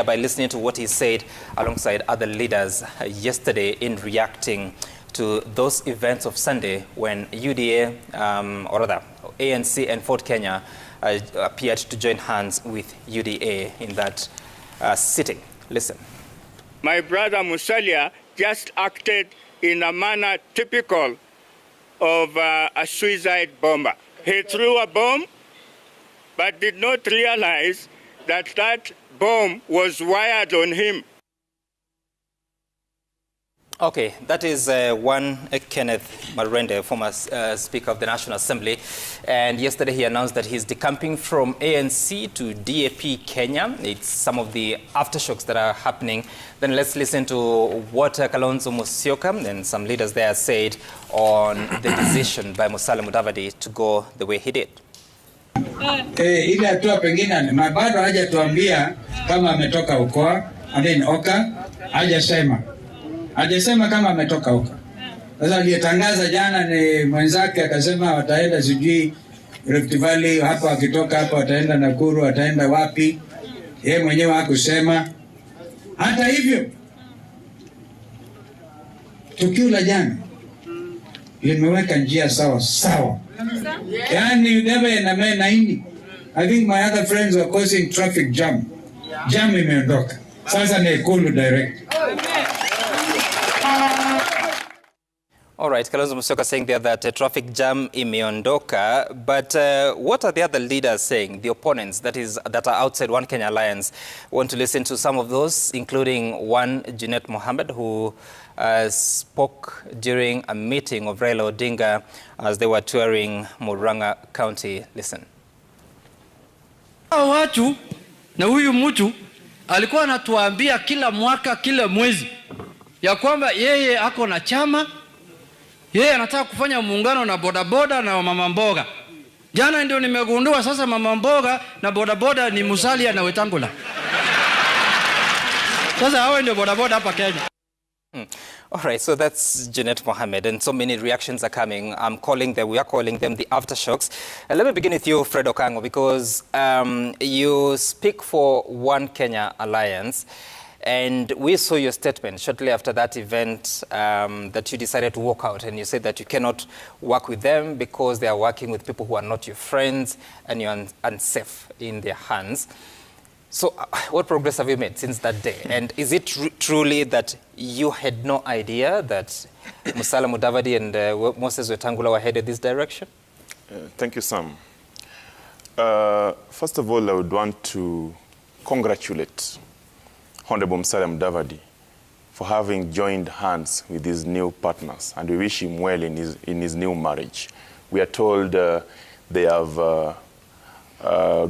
By listening to what he said alongside other leaders yesterday in reacting to those events of Sunday when UDA, or rather ANC and Ford Kenya appeared to join hands with UDA in that sitting. Listen. My brother Musalia just acted in a manner typical of a suicide bomber. He threw a bomb but did not realize that that bomb was wired on him. Okay, that is one Kenneth Marende, former Speaker of the National Assembly. And yesterday he announced that he's decamping from ANC to DAP Kenya. It's some of the aftershocks that are happening. Then let's listen to what Kalonzo Musyoka and some leaders there said on the decision by Musalia Mudavadi to go the way he did. Ile hatua pengine bado hajatuambia kama ametoka huko, Oka hajasema kama ametoka huko. Sasa aliyetangaza jana ni mwenzake, akasema wataenda sijui Rift Valley, hapa akitoka hapa wataenda Nakuru, wataenda wapi, yeye mwenyewe hakusema. Hata hivyo tukio la jana limeweka njia sawa. Yani udebe na naini. I think my other friends were causing traffic jam. Jam imeondoka. Sasa ni Ikulu direct. All right, Kalonzo Musyoka saying there that traffic jam imeondoka, but what are the other leaders saying, the opponents that are outside One Kenya Alliance? Want to listen to some of those, including one, Junet Mohammed, who spoke during a meeting of Raila Odinga as they were touring Murang'a County. Listen. Watu na huyu mtu alikuwa anatuambia kila mwaka, kila mwezi ya kwamba yeye ako na chama, yeye anataka kufanya muungano na bodaboda na mama mboga. Jana ndio nimegundua sasa mama mboga na bodaboda ni Musalia na Wetangula. Sasa hao ndio bodaboda hapa Kenya. All right, so that's Junet Mohammed, and so many reactions are coming. We are calling them the aftershocks. Let me begin with you, Fred Okango, because you speak for One Kenya Alliance, and we saw your statement shortly after that event that you decided to walk out, and you said that you cannot work with them because they are working with people who are not your friends and you're unsafe in their hands. So what progress have you made since that day? And is it truly that you had no idea that Musalia Mudavadi and Moses Wetangula were headed this direction? Thank you, Sam. First of all, I would want to congratulate Honorable Musalia Mudavadi for having joined hands with his new partners, and we wish him well in his new marriage. We are told they have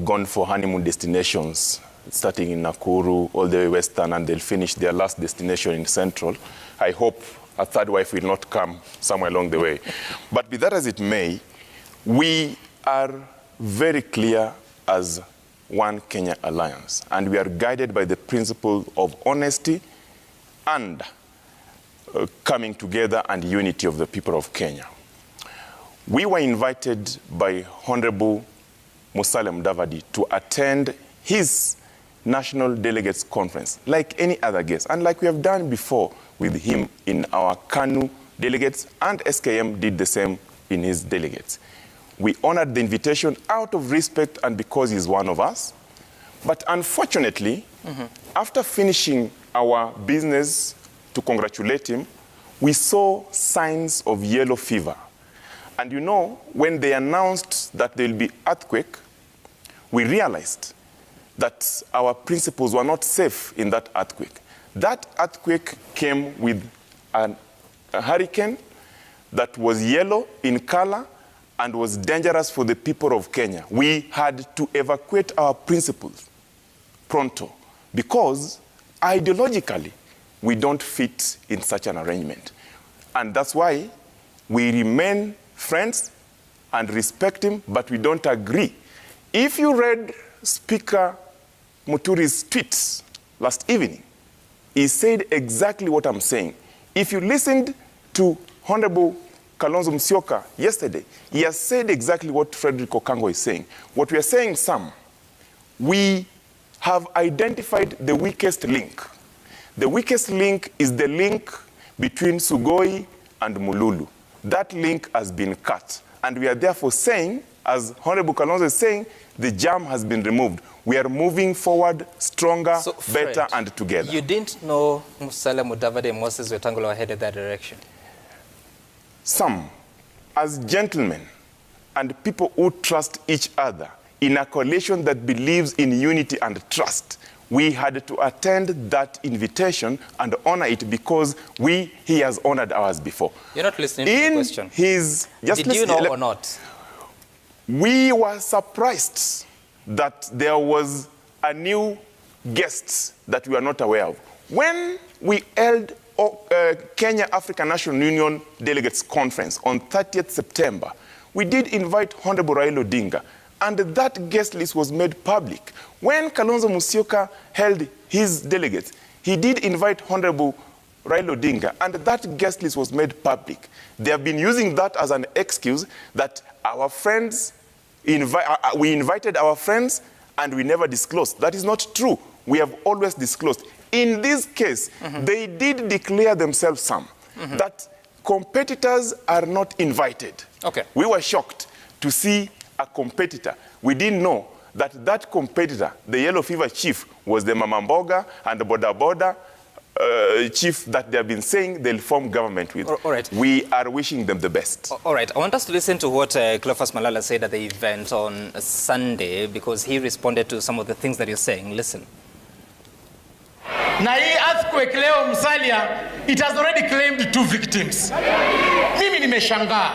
gone for honeymoon destinations, starting in Nakuru, all the way western, and they'll finish their last destination in central. I hope a third wife will not come somewhere along the way. But be that as it may, we are very clear as One Kenya Alliance, and we are guided by the principle of honesty and coming together and unity of the people of Kenya. We were invited by Honorable Musalia Mudavadi to attend his National Delegates Conference, like any other guest, and like we have done before with him in our KANU delegates, and SKM did the same in his delegates. We honored the invitation out of respect and because he's one of us. But unfortunately, after finishing our business to congratulate him, we saw signs of yellow fever. And you know, when they announced that there will be earthquake, we realized that our principles were not safe in that earthquake. That earthquake came with a hurricane that was yellow in color and was dangerous for the people of Kenya. We had to evacuate our principles pronto because ideologically we don't fit in such an arrangement. And that's why we remain friends and respect him, but we don't agree. If you read Speaker Muturi's tweets last evening, he said exactly what I'm saying. If you listened to Honorable Kalonzo Musyoka yesterday, he has said exactly what Frederick Okango is saying. What we are saying, Sam, we have identified the weakest link. The weakest link is the link between Sugoi and Mululu. That link has been cut. And we are therefore saying, as Honorable Kalonzo is saying, the jam has been removed. We are moving forward stronger, so, Fred, better, and together. You didn't know Musalia Mudavadi and Moses Wetangula were headed that direction? Some, as gentlemen and people who trust each other in a coalition that believes in unity and trust, we had to attend that invitation and honor it because he has honored ours before. You're not listening to the question. Did you know or not? We were surprised that there was a new guest that we are not aware of. When we held Kenya African National Union Delegates Conference on 30th September, we did invite Honorable Raila Odinga, and that guest list was made public. When Kalonzo Musyoka held his delegates, he did invite Honorable Raila Odinga, and that guest list was made public. They have been using that as an excuse that our friends, we invited our friends and we never disclosed. That is not true. We have always disclosed. In this case, they did declare themselves that competitors are not invited. Okay. We were shocked to see a competitor. We didn't know that that competitor, the yellow fever chief, was the Mamamboga and the Boda Boda chief that they have been saying they'll form government with. All right. We are wishing them the best. All right. I want us to listen to what Cleophas Malala said at the event on Sunday, because he responded to some of the things that you're saying. Listen. Na hii earthquake leo Musalia, it has already claimed 2 victims. Mimi nimeshangaa.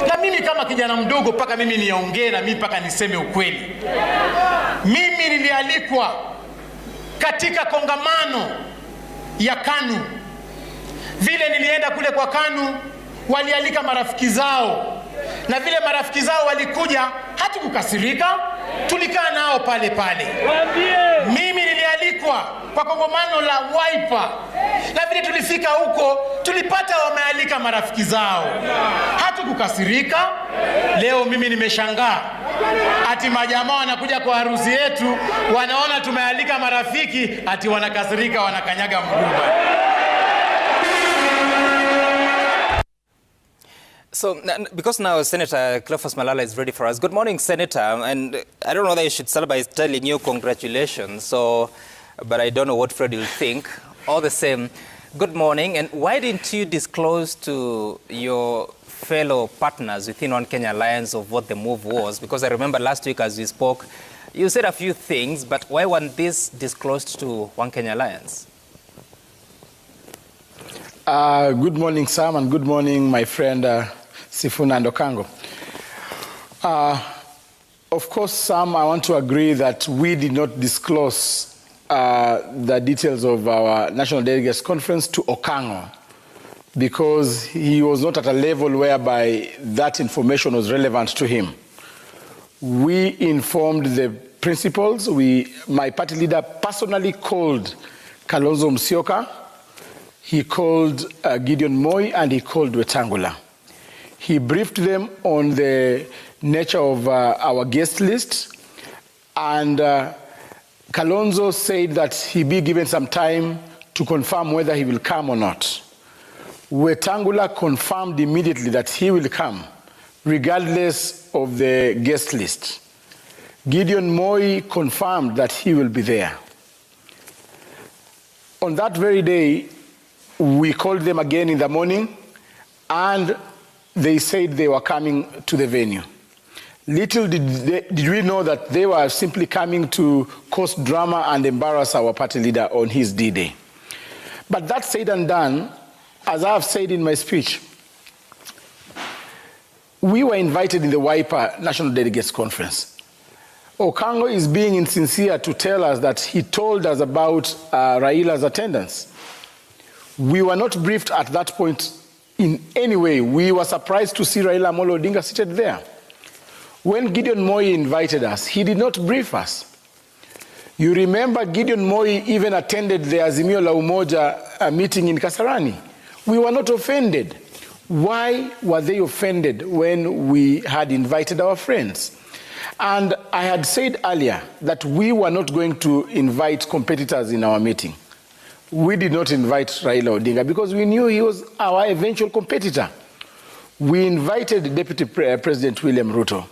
Na mimi kama kijana mdogo paka mimi niongee na mimi paka niseme ukweli. Mimi nilialikwa katika kongamano ya KANU. Vile nilienda kule kwa KANU, walialika marafiki zao. Na vile marafiki zao walikuja, hatukukasirika, tulikaa nao pale pale. Mimi nilialikwa kwa kongamano la Wiper. Na vile tulifika huko, tulipata wamealika marafiki zao. Hatukukasirika. Leo mimi nimeshangaa. Ati majamaa wanakuja kwa harusi yetu, wanaona tumealika marafiki, ati wanakasirika, wanakanyaga mgumba. So, because now Senator Cleophas Malala is ready for us. Good morning, Senator. And I don't know that you should start by telling you congratulations, but I don't know what Fred will think. All the same, good morning. And why didn't you disclose to your fellow partners within One Kenya Alliance of what the move was? Because I remember last week as we spoke, you said a few things, but why weren't this disclosed to One Kenya Alliance? Good morning, Sam, and good morning, my friend Sifuna and Okango. Of course, Sam, I want to agree that we did not disclose the details of our National Delegates Conference to Okango because he was not at a level whereby that information was relevant to him. We informed the principals. My party leader personally called Kalonzo Musyoka. He called Gideon Moi and he called Wetangula. He briefed them on the nature of our guest list, and Kalonzo said that he be given some time to confirm whether he will come or not. Wetangula confirmed immediately that he will come, regardless of the guest list. Gideon Moi confirmed that he will be there. On that very day, we called them again in the morning, and they said they were coming to the venue. Little did we know that they were simply coming to cause drama and embarrass our party leader on his D-Day. But that said and done, as I have said in my speech, we were invited in the Wiper National Delegates Conference. Okango is being insincere to tell us that he told us about Raila's attendance. We were not briefed at that point in any way. We were surprised to see Raila Amolo Odinga seated there. When Gideon Moi invited us, he did not brief us. You remember Gideon Moi even attended the Azimio la Umoja meeting in Kasarani. We were not offended. Why were they offended when we had invited our friends? And I had said earlier that we were not going to invite competitors in our meeting. We did not invite Raila Odinga because we knew he was our eventual competitor. We invited Deputy President William Ruto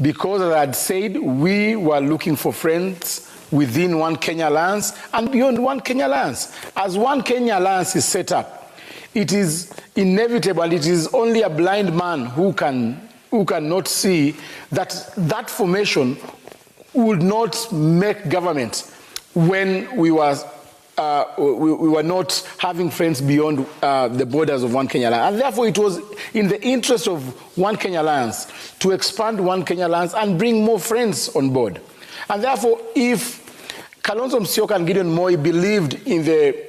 because, as I had said, we were looking for friends within One Kenya Alliance and beyond One Kenya Alliance. As One Kenya Alliance is set up, it is inevitable, and it is only a blind man who cannot see that that formation would not make government when we were not having friends beyond the borders of One Kenya Alliance. And therefore, it was in the interest of One Kenya Alliance to expand One Kenya Alliance and bring more friends on board. And therefore, if Kalonzo Musyoka and Gideon Moi believed in the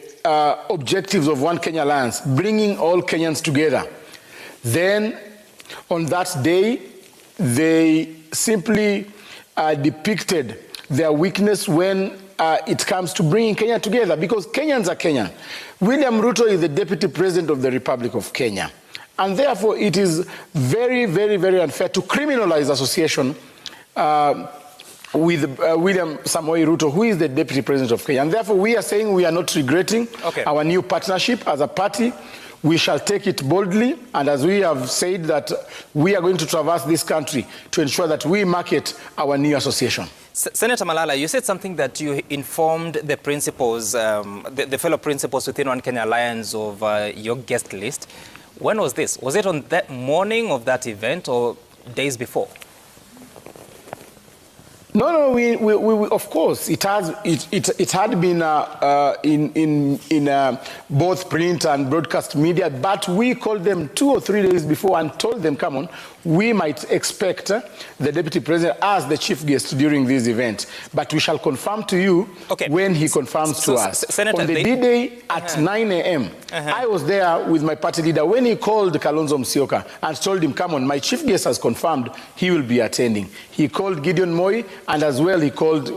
objectives of One Kenya Alliance, bringing all Kenyans together, then on that day, they simply depicted their weakness when it comes to bringing Kenya together, because Kenyans are Kenyan. William Ruto is the Deputy President of the Republic of Kenya. And therefore, it is very, very, very unfair to criminalize association with William Samoei Ruto, who is the Deputy President of Kenya. And therefore, we are saying we are not regretting our new partnership as a party. We shall take it boldly, and as we have said that we are going to traverse this country to ensure that we market our new association. Senator Malala, you said something that you informed the principals, the fellow principals within One Kenya Alliance of your guest list. When was this? Was it on that morning of that event or days before? No, we of course, it had been in both print and broadcast media, but we called them 2 or 3 days before and told them, come on, we might expect the Deputy President as the chief guest during this event, but we shall confirm to you when he confirms to us. Senator, on the D-Day at 9 a.m., I was there with my party leader when he called Kalonzo Musyoka and told him, come on, my chief guest has confirmed he will be attending. He called Gideon Moi, and as well he called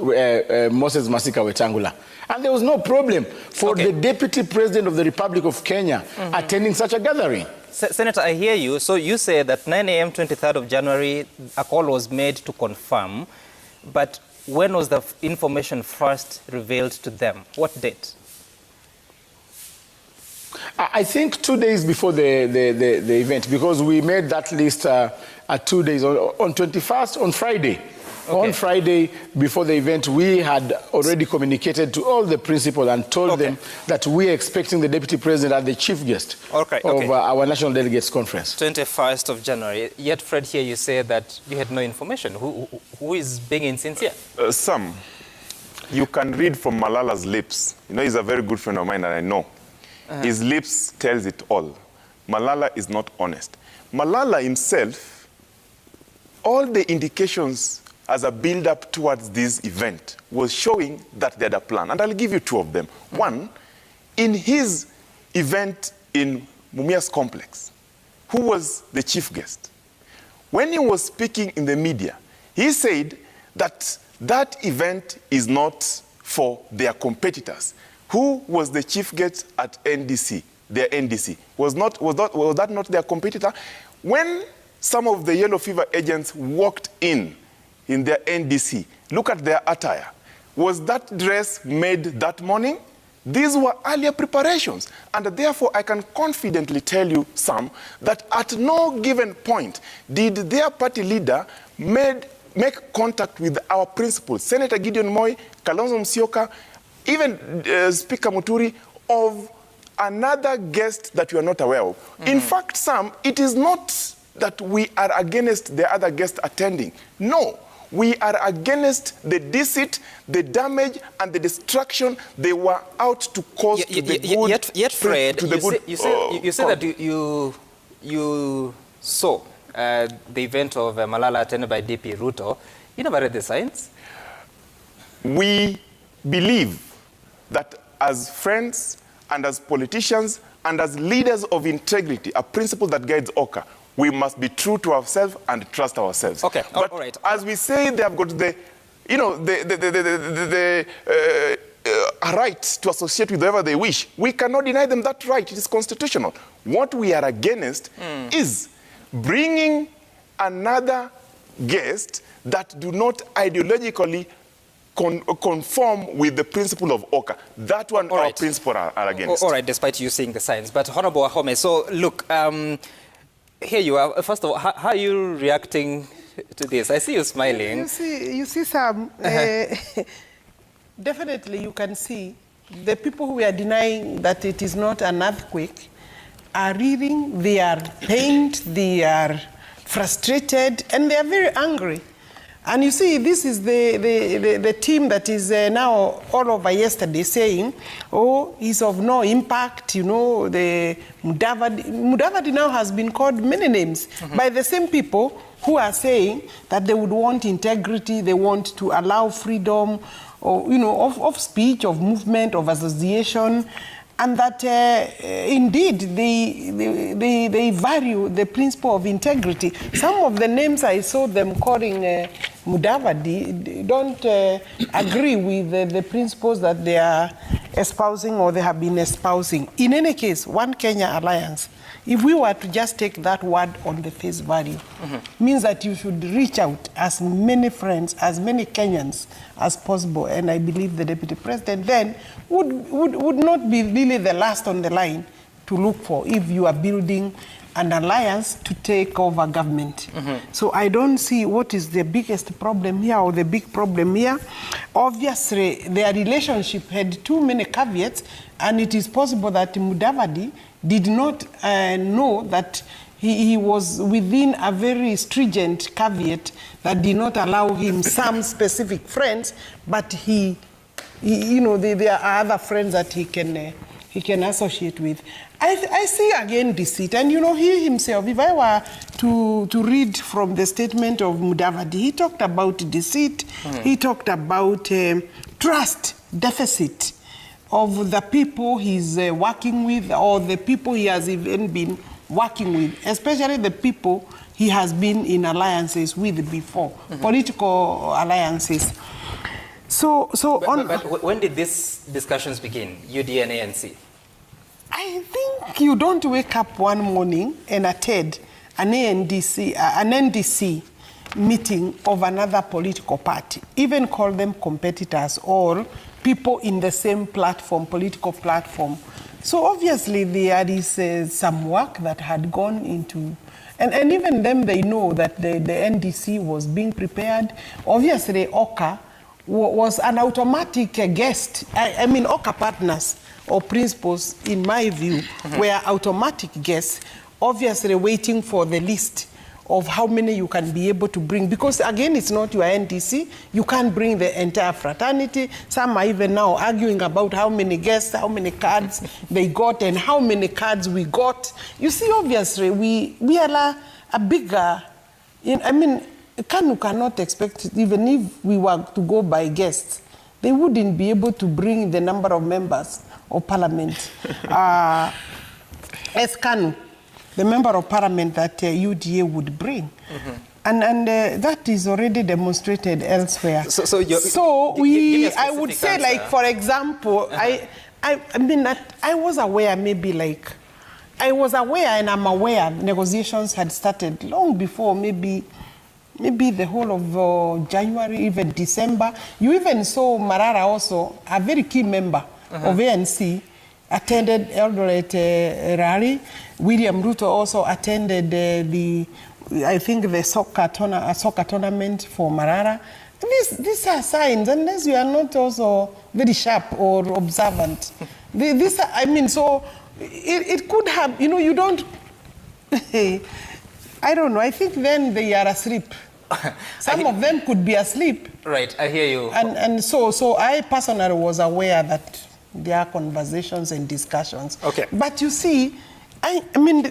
Moses Masika Wetangula. And there was no problem for the Deputy President of the Republic of Kenya attending such a gathering. Senator, I hear you. So you say that 9 a.m. 23rd of January, a call was made to confirm. But when was the information first revealed to them? What date? I think 2 days before the event, because we made that list at 2 days, on 21st, on Friday. On Friday, before the event, we had already communicated to all the principals and told them that we are expecting the Deputy President as the chief guest of our National Delegates Conference. 21st of January. Yet, Fred, here you say that you had no information. Who is being insincere? Some. You can read from Malala's lips. You know, he's a very good friend of mine, and I know. His lips tells it all. Malala is not honest. Malala himself, all the indications as a build-up towards this event was showing that they had a plan. And I'll give you 2 of them. One, in his event in Mumias Complex, who was the chief guest, when he was speaking in the media, he said that that event is not for their competitors. Who was the chief guest at NDC, their NDC? Was that not their competitor? When some of the yellow fever agents walked in their NDC, look at their attire. Was that dress made that morning? These were earlier preparations. And therefore, I can confidently tell you, Sam, that at no given point did their party leader make contact with our principals, Senator Gideon Moi, Kalonzo Musyoka, even Speaker Muturi, of another guest that you are not aware of. In fact, Sam, it is not that we are against the other guests attending. No. We are against the deceit, the damage, and the destruction they were out to cause to the good. Yet, Fred, you said that you saw the event of Malala attended by DP Ruto. You never read the signs? We believe that as friends and as politicians and as leaders of integrity, a principle that guides OCA, we must be true to ourselves and trust ourselves. But all right. As we say, they have got the right to associate with whoever they wish. We cannot deny them that right. It is constitutional. What we are against is bringing another guest that do not ideologically conform with the principle of Oka. That one, All our right. principle are against. All right, despite you seeing the signs. But Honorable Ahome, so look, here you are. First of all, how are you reacting to this? I see you smiling. You see Sam, definitely you can see the people who are denying that it is not an earthquake are reading, they are pained, they are frustrated, and they are very angry. And you see, this is the team that is now all over yesterday saying, oh, he's of no impact, you know, the Mudavadi now has been called many names by the same people who are saying that they would want integrity, they want to allow freedom, or, you know, of speech, of movement, of association, and that indeed they value the principle of integrity. Some of the names I saw them calling Mudavadi don't agree with the principles that they are espousing or they have been espousing. In any case, One Kenya Alliance, if we were to just take that word on the face value, means that you should reach out as many friends, as many Kenyans as possible. And I believe the Deputy President then would not be really the last on the line to look for if you are building an alliance to take over government. So I don't see what is the biggest problem here or the big problem here. Obviously, their relationship had too many caveats, and it is possible that Mudavadi did not know that he was within a very stringent caveat that did not allow him some specific friends, but he you know, there are other friends that he can associate with. I see again deceit, and you know, he himself, if I were to read from the statement of Mudavadi, he talked about deceit, he talked about trust deficit of the people he's working with, or the people he has even been working with, especially the people he has been in alliances with before, political alliances. But when did these discussions begin, UDA and ANC? I think you don't wake up one morning and attend an NDC meeting of another political party, even call them competitors or people in the same platform, political platform. So obviously there is some work that had gone into, and even them, they know that the NDC was being prepared. Obviously Oka was an automatic guest. I mean, Oka partners or principals, in my view, were automatic guests, obviously waiting for the list of how many you can be able to bring. Because again, it's not your NDC. You can't bring the entire fraternity. Some are even now arguing about how many guests, how many cards they got, and how many cards we got. You see, obviously, we are a bigger, I mean, KANU cannot expect, even if we were to go by guests, they wouldn't be able to bring the number of members of parliament as KANU, the member of parliament that UDA would bring. And that is already demonstrated elsewhere. I would say, answer. like, for example, I mean, that I was aware, maybe like, I was aware and I'm aware negotiations had started long before, maybe the whole of January, even December. You even saw Malala also, a very key member of ANC, attended Eldoret rally. William Ruto also attended I think the soccer tournament for Malala. These are signs, unless you are not also very sharp or observant. These are, I mean, so it could have, you know, you don't, I don't know, I think then they are asleep. Some of them could be asleep. Right, I hear you. And so I personally was aware that there are conversations and discussions. Okay. But you see, I mean,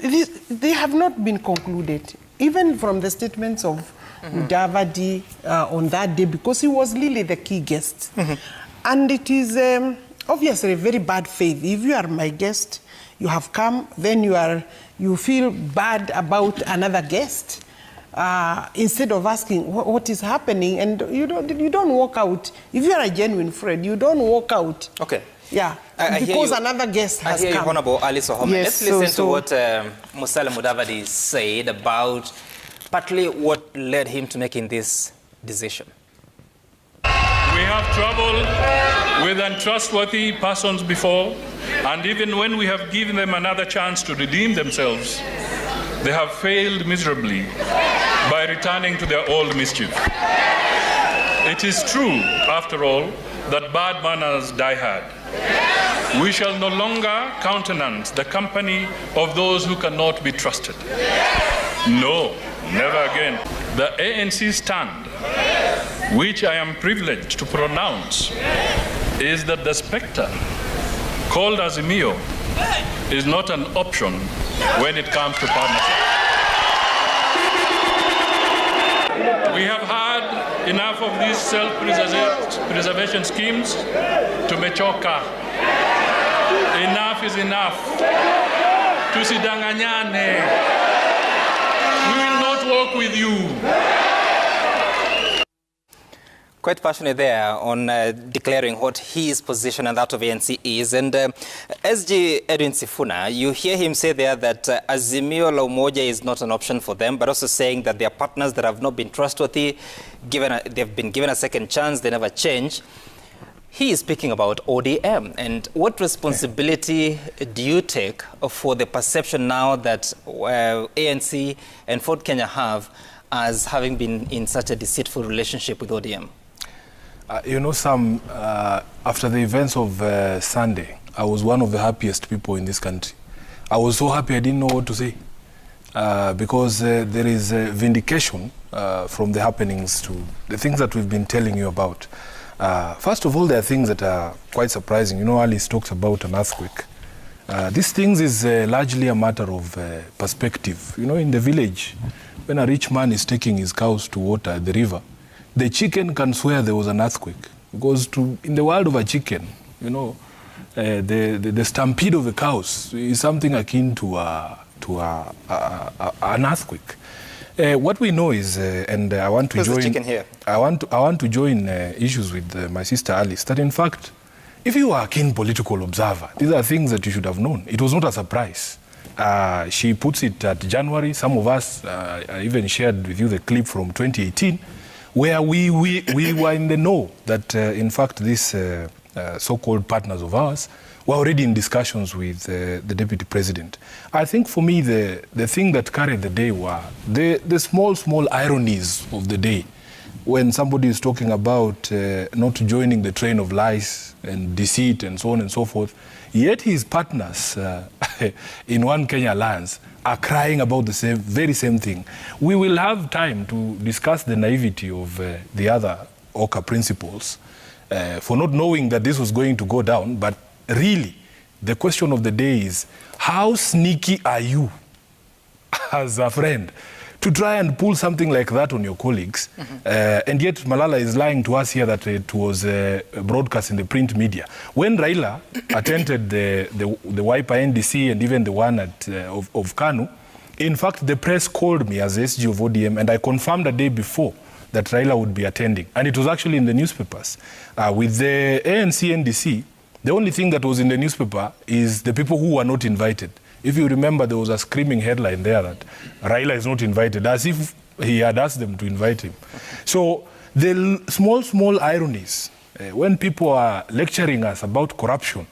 they have not been concluded, even from the statements of Mudavadi on that day, because he was really the key guest. And it is obviously very bad faith. If you are my guest, you have come, then you feel bad about another guest. Instead of asking what is happening, and you don't walk out. If you are a genuine friend, you don't walk out. Okay. Yeah, because another guest has come. I hear you, Honorable Alice Ohome. Yes, Let's listen to what Musalia Mudavadi said about partly what led him to making this decision. We have troubled with untrustworthy persons before, and even when we have given them another chance to redeem themselves, they have failed miserably by returning to their old mischief. It is true, after all, that bad manners die hard. We shall no longer countenance the company of those who cannot be trusted. No, never again. The ANC stand, which I am privileged to pronounce, is that the spectre called Azimio is not an option when it comes to partnership. We have had enough of these self-preservation schemes to mechoka. Enough is enough. Tusidanganyane. We will not walk with you. Quite passionate there on declaring what his position and that of ANC is. And SG Edwin Sifuna, you hear him say there that Azimio la Umoja is not an option for them, but also saying that they are partners that have not been trustworthy, they've been given a second chance, they never change. He is speaking about ODM. And what responsibility do you take for the perception now that ANC and Ford Kenya have as having been in such a deceitful relationship with ODM? You know, Sam, after the events of Sunday, I was one of the happiest people in this country. I was so happy I didn't know what to say because there is vindication from the happenings to the things that we've been telling you about. First of all, there are things that are quite surprising. You know, Alice talks about an earthquake. These things is largely a matter of perspective. You know, in the village, when a rich man is taking his cows to water the river, the chicken can swear there was an earthquake. Because in the world of a chicken, you know, the stampede of the cows is something akin to an earthquake. What we know is, and I want to join. Here? I want to join issues with my sister Alice. That in fact, if you are a keen political observer, these are things that you should have known. It was not a surprise. She puts it at January. Some of us even shared with you the clip from 2018. Where we were in the know that, in fact, these so-called partners of ours were already in discussions with the Deputy President. I think for me, the thing that carried the day were the small ironies of the day. When somebody is talking about not joining the train of lies and deceit and so on and so forth, yet his partners in One Kenya lands are crying about the very same thing. We will have time to discuss the naivety of the other OCA principles for not knowing that this was going to go down. But really, the question of the day is, how sneaky are you as a friend to try and pull something like that on your colleagues? And yet Malala is lying to us here that it was broadcast in the print media. When Raila attended the Wiper NDC and even the one of Kanu, in fact, the press called me as SG of ODM, and I confirmed a day before that Raila would be attending. And it was actually in the newspapers. With the ANC NDC, the only thing that was in the newspaper is the people who were not invited. If you remember, there was a screaming headline there that Raila is not invited, as if he had asked them to invite him. So the small ironies, when people are lecturing us about corruption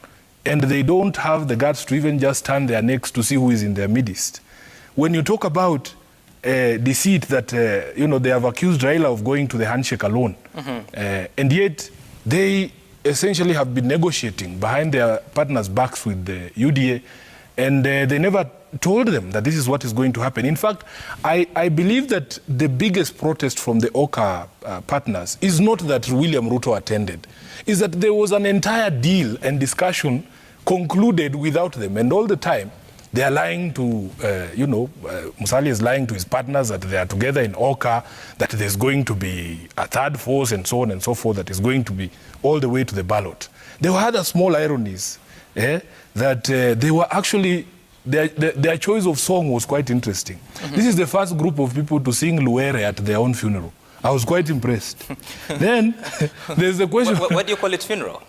and they don't have the guts to even just turn their necks to see who is in their midst. When you talk about deceit that, you know, they have accused Raila of going to the handshake alone, and yet they essentially have been negotiating behind their partners' backs with the UDA, and they never told them that this is what is going to happen. In fact, I believe that the biggest protest from the OCA partners is not that William Ruto attended, is that there was an entire deal and discussion concluded without them. And all the time, they are lying to, you know, Musalia is lying to his partners that they are together in OCA, that there's going to be a third force and so on and so forth, that is going to be all the way to the ballot. There were other small ironies, that they were actually, their choice of song was quite interesting. This is the first group of people to sing Luere at their own funeral. I was quite impressed. Then there's the question. Why do you call it funeral?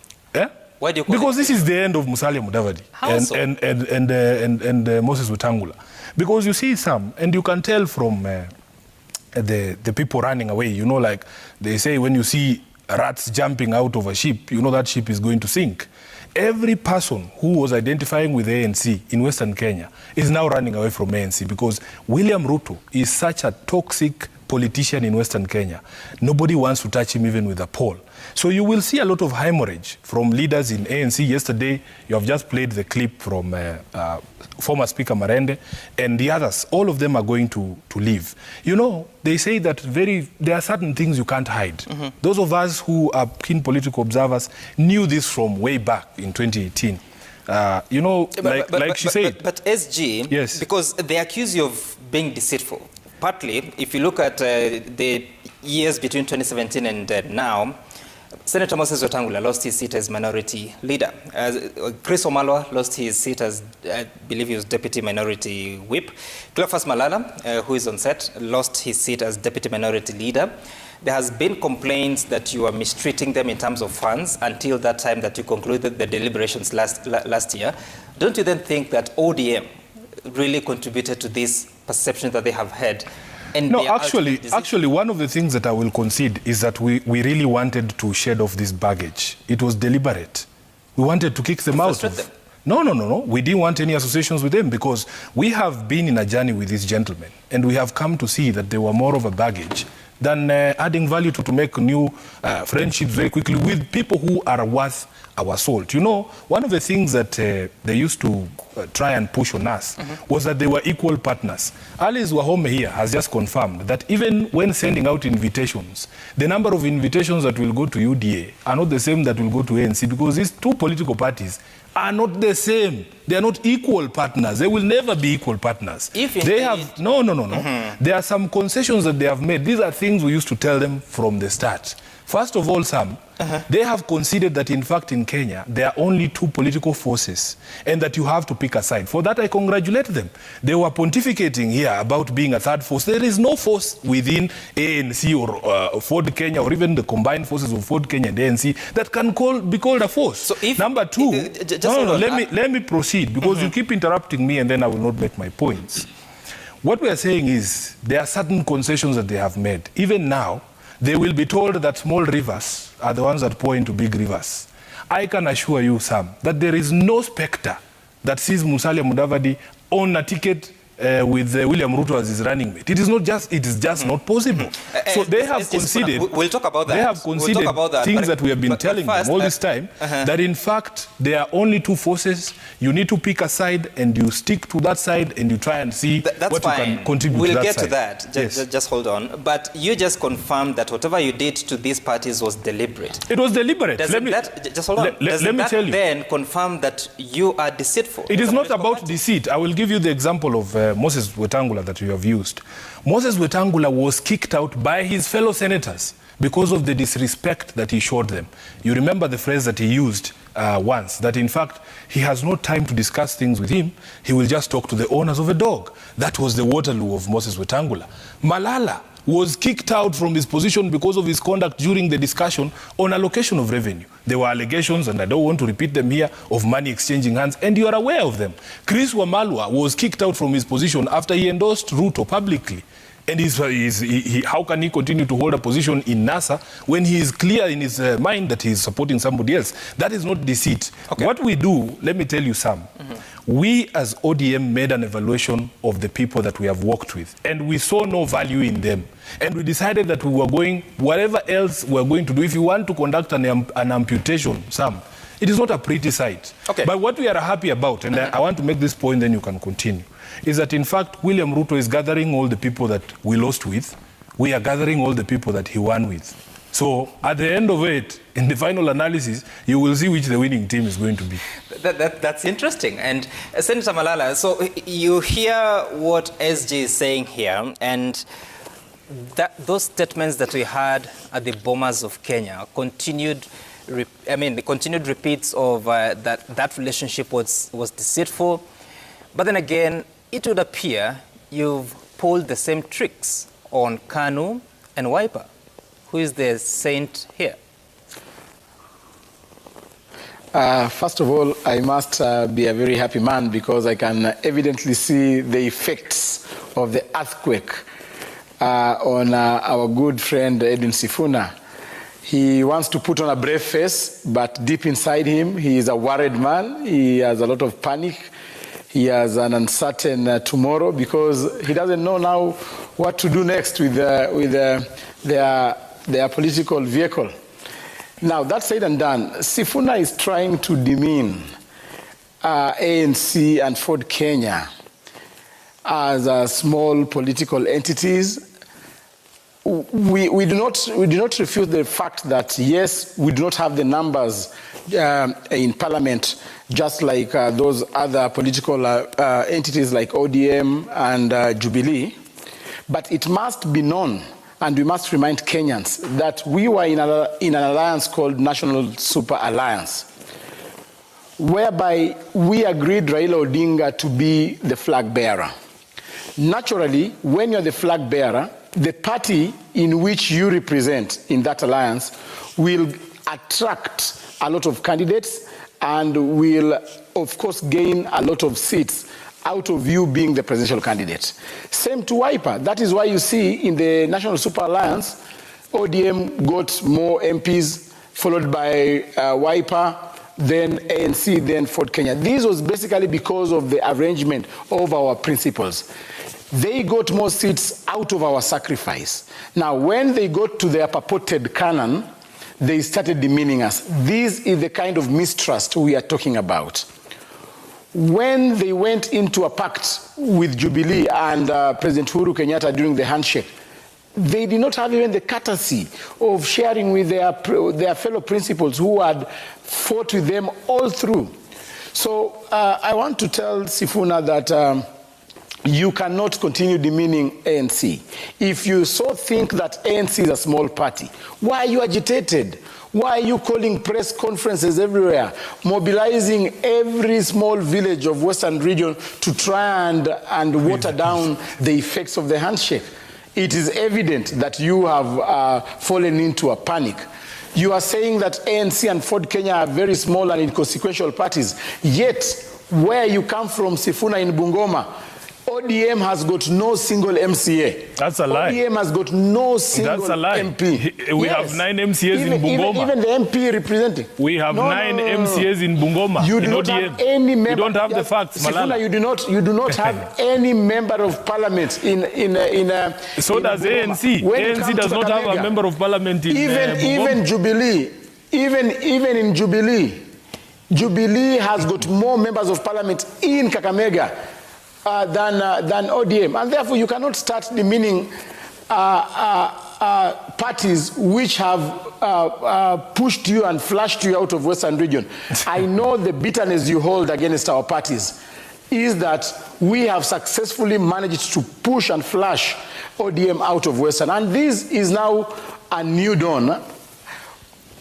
Why do you call because this is the end of Musalia Mudavadi and Moses Wetangula. Because you see some, and you can tell from the people running away. You know, like they say, when you see rats jumping out of a ship, you know that ship is going to sink. Every person who was identifying with ANC in Western Kenya is now running away from ANC because William Ruto is such a toxic politician in Western Kenya. Nobody wants to touch him even with a pole. So you will see a lot of hemorrhage from leaders in ANC. Yesterday, you have just played the clip from former Speaker Marende and the others. All of them are going to leave. You know, they say that there are certain things you can't hide. Mm-hmm. Those of us who are keen political observers knew this from way back in 2018. You know, like she said. But SG, yes, because they accuse you of being deceitful. Partly, if you look at the years between 2017 and now, Senator Moses Wetangula lost his seat as minority leader. Chris Omalwa lost his seat as, I believe he was deputy minority whip. Cleophas Malala, who is on set, lost his seat as deputy minority leader. There has been complaints that you are mistreating them in terms of funds until that time that you concluded the deliberations last year. Don't you then think that ODM really contributed to this perception that they have had? And no, actually, one of the things that I will concede is that we really wanted to shed off this baggage. It was deliberate. We wanted to kick them out of. No. We didn't want any associations with them because we have been in a journey with these gentlemen and we have come to see that they were more of a baggage than adding value to make new friendships very quickly with people who are worth our salt. You know, one of the things that they used to try and push on us was that they were equal partners. Alice Wahome here has just confirmed that even when sending out invitations, the number of invitations that will go to UDA are not the same that will go to ANC because these two political parties are not the same. They are not equal partners. They will never be equal partners. They have no. There are some concessions that they have made. These are things we used to tell them from the start. First of all, Sam, they have considered that in fact in Kenya there are only two political forces and that you have to pick a side. For that I congratulate them. They were pontificating here about being a third force. There is no force within ANC or Ford Kenya or even the combined forces of Ford Kenya and ANC that can be called a force. So if, Number two, let me proceed because you keep interrupting me and then I will not make my points. What we are saying is there are certain concessions that they have made. Even now, they will be told that small rivers are the ones that pour into big rivers. I can assure you, Sam, that there is no spectre that sees Musalia Mudavadi on a ticket with William Ruto as his running mate. It is just not possible. So they have conceded. We'll talk about that. They have conceded things that we have been telling them all this time. That in fact there are only two forces. You need to pick a side and you stick to that side and you try and see what you can contribute to that side. We'll get to that. Just hold on. But you just confirmed that whatever you did to these parties was deliberate. It was deliberate. Just hold on. Let me tell you. Then confirm that you are deceitful? It is not about deceit. I will give you the example of Moses Wetangula that you have used. Moses Wetangula was kicked out by his fellow senators because of the disrespect that he showed them. You remember the phrase that he used once, that in fact he has no time to discuss things with him. He will just talk to the owners of a dog. That was the Waterloo of Moses Wetangula. Malala was kicked out from his position because of his conduct during the discussion on allocation of revenue. There were allegations, and I don't want to repeat them here, of money exchanging hands, and you are aware of them. Chris Wamalwa was kicked out from his position after he endorsed Ruto publicly. And how can he continue to hold a position in NASA when he is clear in his mind that he is supporting somebody else? That is not deceit. Okay. What we do, let me tell you, Sam, we as ODM made an evaluation of the people that we have worked with, and we saw no value in them. And we decided that we were going, whatever else we are going to do, if you want to conduct an amputation, Sam, it is not a pretty sight. Okay. But what we are happy about, and I want to make this point, then you can continue, is that in fact William Ruto is gathering all the people that we lost with. We are gathering all the people that he won with. So at the end of it, in the final analysis, you will see which the winning team is going to be. That's interesting. And Senator Malala, so you hear what SG is saying here, and those statements that we had at the Bomas of Kenya continued. The continued repeats of that relationship was deceitful. But then again, it would appear you've pulled the same tricks on Kanu and Wiper. Who is the saint here? First of all, I must be a very happy man because I can evidently see the effects of the earthquake on our good friend Edwin Sifuna. He wants to put on a brave face, but deep inside him, he is a worried man. He has a lot of panic. He has an uncertain tomorrow because he doesn't know now what to do next with their political vehicle. Now, that said and done, Sifuna is trying to demean ANC and Ford Kenya as small political entities. We do not refute the fact that, yes, we do not have the numbers in Parliament, just like those other political entities like ODM and Jubilee. But it must be known, and we must remind Kenyans, that we were in an alliance called National Super Alliance, whereby we agreed Raila Odinga to be the flag bearer. Naturally, when you're the flag bearer, the party in which you represent in that alliance will attract a lot of candidates and will, of course, gain a lot of seats out of you being the presidential candidate. Same to Wiper. That is why you see in the National Super Alliance, ODM got more MPs, followed by Wiper, then ANC, then Ford Kenya. This was basically because of the arrangement of our principles. They got more seats out of our sacrifice. Now, when they got to their purported canon, they started demeaning us. This is the kind of mistrust we are talking about. When they went into a pact with Jubilee and President Uhuru Kenyatta during the handshake, they did not have even the courtesy of sharing with their fellow principals who had fought with them all through. So I want to tell Sifuna that you cannot continue demeaning ANC. If you so think that ANC is a small party, why are you agitated? Why are you calling press conferences everywhere, mobilizing every small village of Western region to try and water down the effects of the handshake? It is evident that you have fallen into a panic. You are saying that ANC and Ford Kenya are very small and inconsequential parties, yet where you come from, Sifuna in Bungoma, ODM has got no single MCA. That's a lie. ODM has got no single That's a lie. MP. We have 9 MCAs in Bungoma. Even the MP representing. We have 9 MCAs in Bungoma. You do not have any member. You don't have the facts, Malala. Sifuna, you do not have any member of parliament in So in does Bungoma. ANC. ANC does not have a member of parliament in Bungoma. Even Jubilee, even in Jubilee, Jubilee has got more members of parliament in Kakamega than ODM, and therefore you cannot start demeaning parties which have pushed you and flushed you out of Western region. I know the bitterness you hold against our parties is that we have successfully managed to push and flush ODM out of Western, and this is now a new dawn.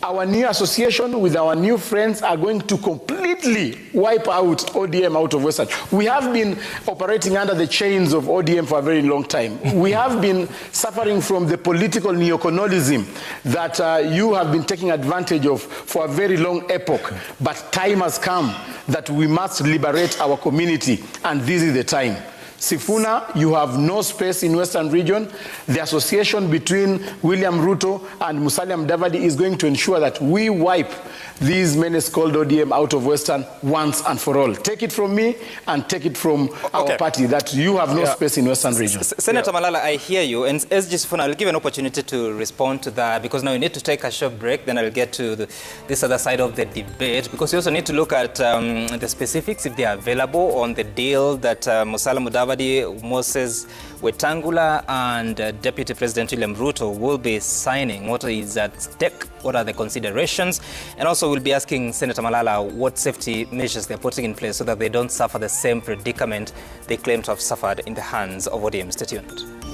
Our new association with our new friends are going to completely wipe out ODM out of Western. We have been operating under the chains of ODM for a very long time. We have been suffering from the political neocolonialism that you have been taking advantage of for a very long epoch. But time has come that we must liberate our community, and this is the time. Sifuna, you have no space in Western region. The association between William Ruto and Musalia Mudavadi is going to ensure that we wipe these menace called ODM out of Western once and for all. Take it from me and take it from our party that you have no space in Western region. Senator Malala, I hear you. And SG Sifuna, I'll give an opportunity to respond to that because now we need to take a short break. Then I'll get to this other side of the debate because we also need to look at the specifics, if they are available, on the deal that Musalia Mudavadi, Moses Wetangula and Deputy President William Ruto will be signing. What is at stake? What are the considerations? And also we'll be asking Senator Malala what safety measures they're putting in place so that they don't suffer the same predicament they claim to have suffered in the hands of ODM. Stay tuned.